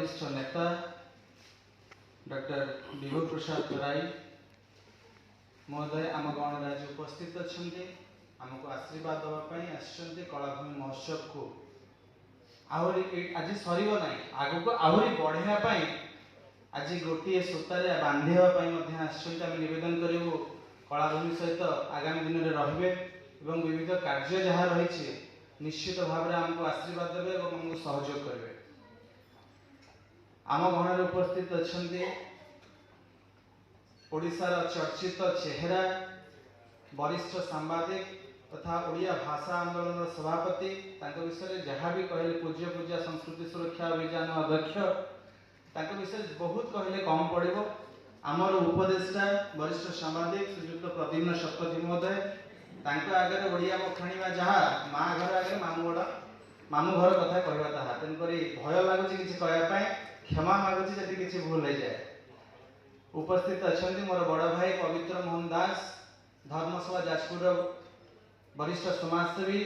वरिष्ठ नेता डॉक्टर विभू प्रसाद तराई महोदय आम गणराज्य उपस्थित अच्छा आमको आशीर्वाद देवाई आसछन्ति कलाभूमि महोत्सव को आहरी आज सर ना आग को आहरी बढ़ाई आज गोटे सूतार बांधापी आम नवेदन करूँ कलाभूमि सहित आगामी दिन में रे और विविध कार्य जहाँ रही निश्चित भाव में आमको आशीर्वाद देवे और आमको सहयोग करेंगे। आम गहन उपस्थित अच्छा ओडिशार चर्चित चेहरा वरिष्ठ सांबादिक तथा ओडिया भाषा आंदोलन सभापति विषय जहाँ भी कहले पूज्य पूजा संस्कृति सुरक्षा अभियान अध्यक्ष विषय बहुत कहले कम पड़ो। आमर उपदेष्टा वरिष्ठ सांबादिक श्रीयुक्त प्रद्युम्न शतपथी महोदय आगे ओडिया बखाणीवा जहाँ माँ घर आगे मामू घर कथा कहवा तेणुक भय लगुच कि कहवाई क्षमा मागुची जब किसी भूल हो जाए। उपस्थित अच्छा मोर बड़ भाई पवित्र मोहन दास धर्मसभा जाजपुर वरिष्ठ समाजसेवी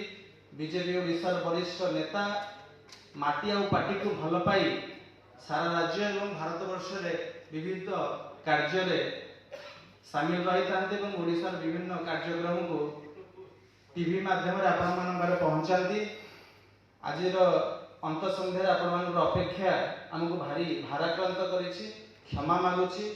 बीजेपी ओडिशार वरिष्ठ नेता माटी आ पार्टी को भल पाई सारा राज्य एवं भारत वर्ष विविध कार्य सामिल रही था ओडिशार विभिन्न कार्यक्रम को टीवी माध्यम आपण पहुंचाती। आज अंत संध्यार आपण अपेक्षा आमको भारी भाराक्रांत करी क्षमा मागुची।